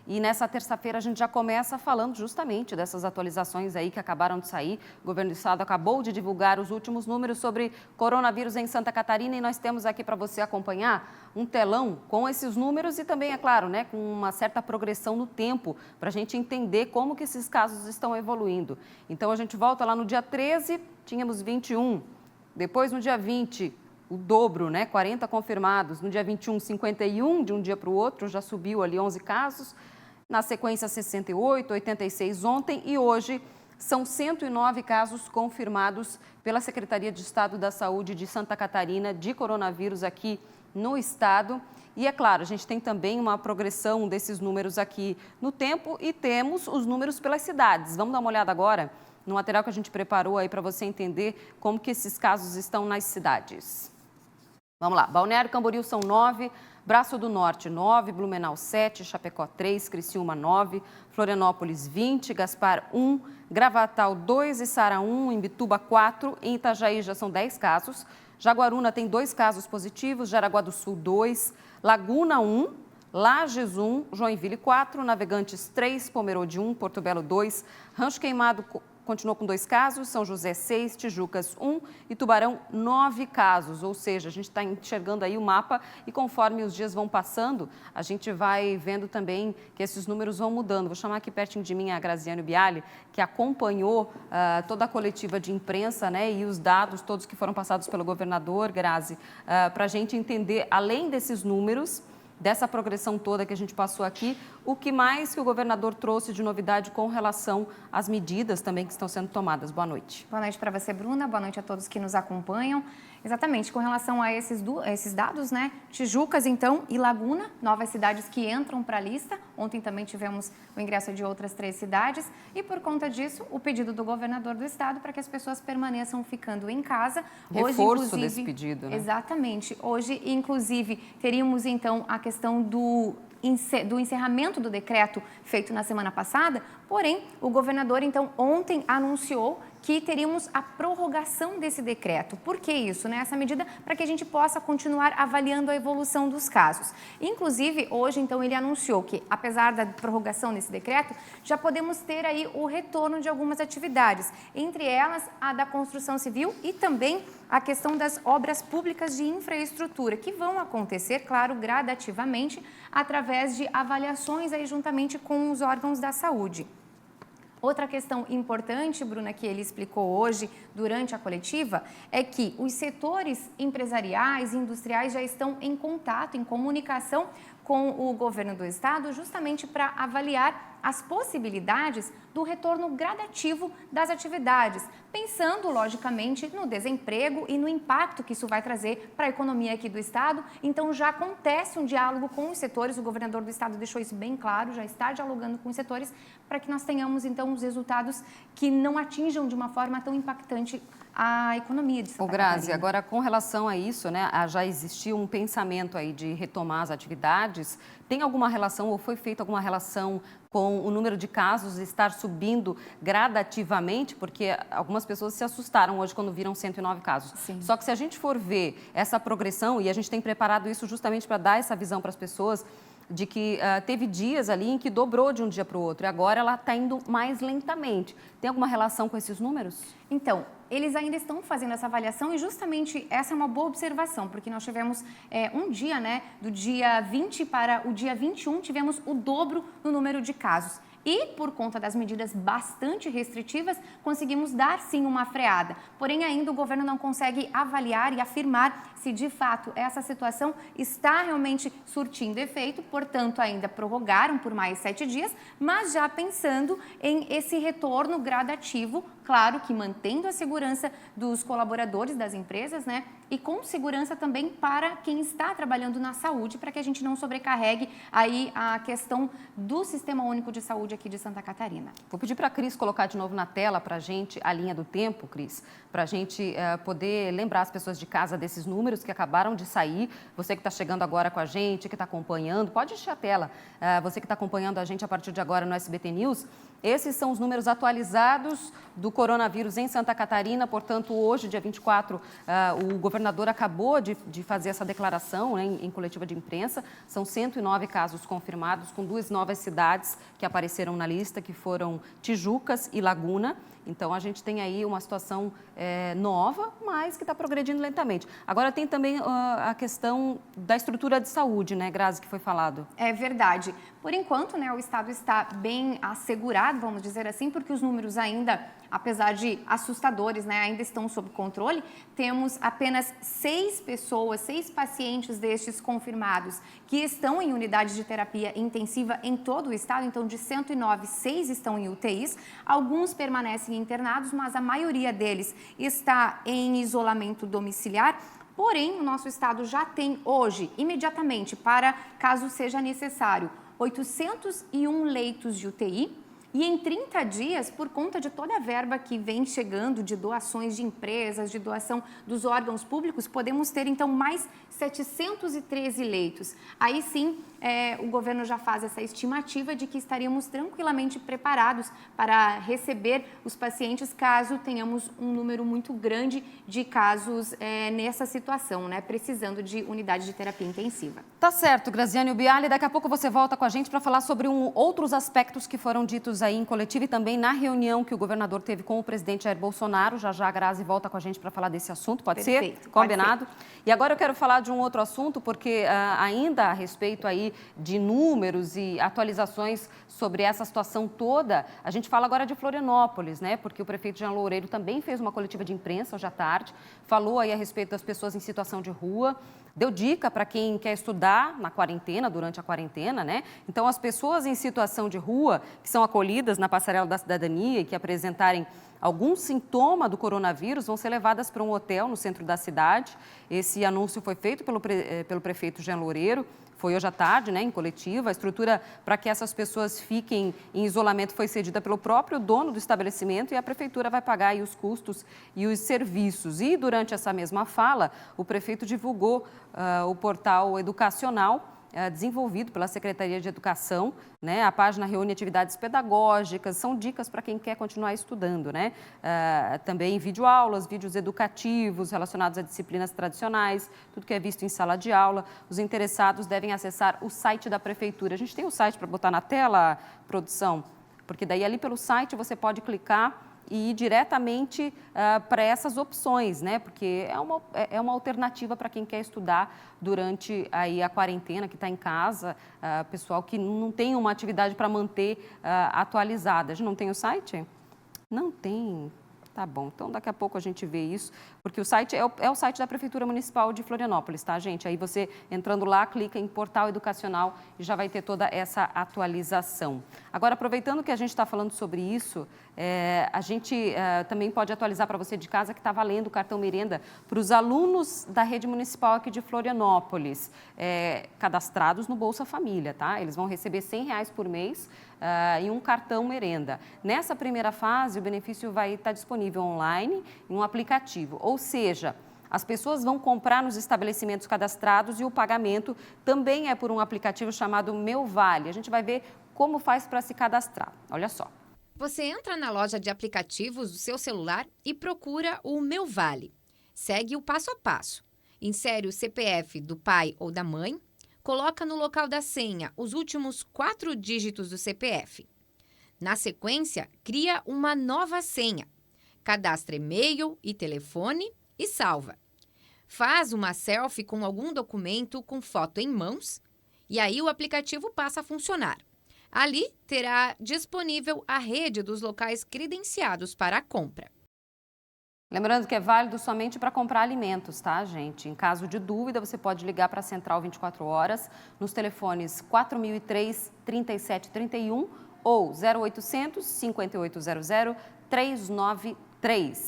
E nessa terça-feira a gente já começa falando justamente dessas atualizações aí que acabaram de sair. O governo do estado acabou de divulgar os últimos números sobre coronavírus em Santa Catarina e nós temos aqui para você acompanhar um telão com esses números e também, é claro, né, com uma certa progressão no tempo para a gente entender como que esses casos estão evoluindo. Então a gente volta lá no dia 13, tínhamos 21, depois no dia 20, o dobro, né, 40 confirmados, no dia 21, 51, de um dia para o outro, já subiu ali 11 casos. Na sequência, 68, 86 ontem e hoje são 109 casos confirmados pela Secretaria de Estado da Saúde de Santa Catarina de coronavírus aqui no estado. E é claro, a gente tem também uma progressão desses números aqui no tempo e temos os números pelas cidades. Vamos dar uma olhada agora no material que a gente preparou aí para você entender como que esses casos estão nas cidades. Vamos lá, Balneário Camboriú são 9, Braço do Norte 9, Blumenau 7, Chapecó 3, Criciúma 9, Florianópolis 20, Gaspar 1, Gravatal 2, Içara 1, Imbituba 4, em Itajaí já são 10 casos, Jaguaruna tem 2 casos positivos, Jaraguá do Sul 2, Laguna 1, Lages 1, Joinville 4, Navegantes 3, Pomerode 1, Porto Belo 2, Rancho Queimado continuou com 2 casos, São José 6, Tijucas 1 e Tubarão 9 casos. Ou seja, a gente está enxergando aí o mapa e conforme os dias vão passando, a gente vai vendo também que esses números vão mudando. Vou chamar aqui pertinho de mim a Graziane Bialy, que acompanhou toda a coletiva de imprensa, né, e os dados todos que foram passados pelo governador, Grazi, para a gente entender, além desses números, dessa progressão toda que a gente passou aqui, o que mais que o governador trouxe de novidade com relação às medidas também que estão sendo tomadas. Boa noite. Boa noite para você, Bruna. Boa noite a todos que nos acompanham. Exatamente, com relação a esses dados, né? Tijucas, então, e Laguna, novas cidades que entram para a lista. Ontem também tivemos o ingresso de outras 3 cidades. E por conta disso, o pedido do governador do estado para que as pessoas permaneçam ficando em casa. Reforço desse pedido, né? Exatamente. Hoje, inclusive, teríamos, então, a questão do encerramento do decreto feito na semana passada, porém, o governador, então, ontem anunciou que teríamos a prorrogação desse decreto. Por que isso, né? Essa medida para que a gente possa continuar avaliando a evolução dos casos. Inclusive, hoje, então, ele anunciou que, apesar da prorrogação desse decreto, já podemos ter aí o retorno de algumas atividades, entre elas a da construção civil e também a questão das obras públicas de infraestrutura, que vão acontecer, claro, gradativamente, através de avaliações aí juntamente com os órgãos da saúde. Outra questão importante, Bruna, que ele explicou hoje durante a coletiva, é que os setores empresariais e industriais já estão em contato, em comunicação com o governo do estado, justamente para avaliar as possibilidades do retorno gradativo das atividades, pensando, logicamente, no desemprego e no impacto que isso vai trazer para a economia aqui do estado. Então, já acontece um diálogo com os setores, o governador do estado deixou isso bem claro, já está dialogando com os setores para que nós tenhamos, então, os resultados que não atinjam de uma forma tão impactante a economia de Santa Catarina. Grazi, agora com relação a isso, né, já existiu um pensamento aí de retomar as atividades, tem alguma relação ou foi feita alguma relação com o número de casos estar subindo gradativamente? Porque algumas pessoas se assustaram hoje quando viram 109 casos. Sim. Só que se a gente for ver essa progressão, e a gente tem preparado isso justamente para dar essa visão para as pessoas, de que teve dias ali em que dobrou de um dia para o outro e agora ela está indo mais lentamente. Tem alguma relação com esses números? Então, eles ainda estão fazendo essa avaliação e justamente essa é uma boa observação, porque nós tivemos um dia, né, do dia 20 para o dia 21, tivemos o dobro no número de casos. E, por conta das medidas bastante restritivas, conseguimos dar sim uma freada. Porém, ainda o governo não consegue avaliar e afirmar se de fato essa situação está realmente surtindo efeito, portanto, ainda prorrogaram por mais 7 dias, mas já pensando em esse retorno gradativo, claro que mantendo a segurança dos colaboradores das empresas, né? E com segurança também para quem está trabalhando na saúde, para que a gente não sobrecarregue aí a questão do Sistema Único de Saúde aqui de Santa Catarina. Vou pedir para a Cris colocar de novo na tela para a gente a linha do tempo, Cris, para a gente poder lembrar as pessoas de casa desses números que acabaram de sair. Você que está chegando agora com a gente, que está acompanhando, pode encher a tela. Você que está acompanhando a gente a partir de agora no SBT News, esses são os números atualizados do coronavírus em Santa Catarina. Portanto, hoje, dia 24, o governador acabou de fazer essa declaração, né, em coletiva de imprensa. São 109 casos confirmados, com 2 novas cidades que apareceram na lista, que foram Tijucas e Laguna. Então, a gente tem aí uma situação nova, mas que está progredindo lentamente. Agora, tem também a questão da estrutura de saúde, né, Grazi, que foi falado. É verdade. Por enquanto, né, o Estado está bem assegurado, vamos dizer assim, porque os números ainda, apesar de assustadores, né, ainda estão sob controle. Temos apenas 6 pessoas, 6 pacientes destes confirmados que estão em unidade de terapia intensiva em todo o estado. Então, de 109, 6 estão em UTIs. Alguns permanecem internados, mas a maioria deles está em isolamento domiciliar. Porém, o nosso estado já tem hoje, imediatamente, para caso seja necessário, 801 leitos de UTI. E em 30 dias, por conta de toda a verba que vem chegando de doações de empresas, de doação dos órgãos públicos, podemos ter então mais 713 leitos. Aí sim, o governo já faz essa estimativa de que estaríamos tranquilamente preparados para receber os pacientes caso tenhamos um número muito grande de casos nessa situação, né? Precisando de unidade de terapia intensiva. Tá certo, Graziane Bialy. Daqui a pouco você volta com a gente para falar sobre outros aspectos que foram ditos aí em coletivo e também na reunião que o governador teve com o presidente Jair Bolsonaro. Já a Grazi volta com a gente para falar desse assunto, pode Perfeito, ser? Combinado? Pode ser. E agora eu quero falar de um outro assunto, porque ainda a respeito aí de números e atualizações sobre essa situação toda, a gente fala agora de Florianópolis, né? Porque o prefeito Jean Loureiro também fez uma coletiva de imprensa hoje à tarde, falou aí a respeito das pessoas em situação de rua, deu dica para quem quer estudar na quarentena, durante a quarentena, né? Então, as pessoas em situação de rua, que são acolhidas na Passarela da Cidadania e que apresentarem algum sintoma do coronavírus, vão ser levadas para um hotel no centro da cidade. Esse anúncio foi feito pelo prefeito Jean Loureiro, foi hoje à tarde, né, em coletiva. A estrutura para que essas pessoas fiquem em isolamento foi cedida pelo próprio dono do estabelecimento e a prefeitura vai pagar aí os custos e os serviços. E durante essa mesma fala, o prefeito divulgou o portal educacional desenvolvido pela Secretaria de Educação, né? A página reúne atividades pedagógicas, são dicas para quem quer continuar estudando, né? Também videoaulas, vídeos educativos relacionados a disciplinas tradicionais, tudo que é visto em sala de aula. Os interessados devem acessar o site da Prefeitura. A gente tem o site para botar na tela, produção? Porque daí ali pelo site você pode clicar e ir diretamente para essas opções, né? Porque é uma alternativa para quem quer estudar durante aí a quarentena, que está em casa, pessoal que não tem uma atividade para manter atualizada. A gente não tem o site? Não tem. Tá bom, então daqui a pouco a gente vê isso, porque o site é o site da Prefeitura Municipal de Florianópolis, tá, gente? Aí você, entrando lá, clica em Portal Educacional e já vai ter toda essa atualização. Agora, aproveitando que a gente está falando sobre isso, a gente também pode atualizar para você de casa que está valendo o cartão merenda para os alunos da rede municipal aqui de Florianópolis, cadastrados no Bolsa Família, tá? Eles vão receber R$100 por mês e um cartão merenda. Nessa primeira fase, o benefício vai estar disponível online em um aplicativo, ou seja, as pessoas vão comprar nos estabelecimentos cadastrados e o pagamento também é por um aplicativo chamado Meu Vale. A gente vai ver como faz para se cadastrar. Olha só. Você entra na loja de aplicativos do seu celular e procura o Meu Vale. Segue o passo a passo. Insere o CPF do pai ou da mãe. Coloca no local da senha os últimos 4 dígitos do CPF. Na sequência, cria uma nova senha. Cadastra e-mail e telefone e salva. Faz uma selfie com algum documento com foto em mãos e aí o aplicativo passa a funcionar. Ali terá disponível a rede dos locais credenciados para a compra. Lembrando que é válido somente para comprar alimentos, tá, gente? Em caso de dúvida, você pode ligar para a Central 24 horas nos telefones 4003-3731 ou 0800 5800 393.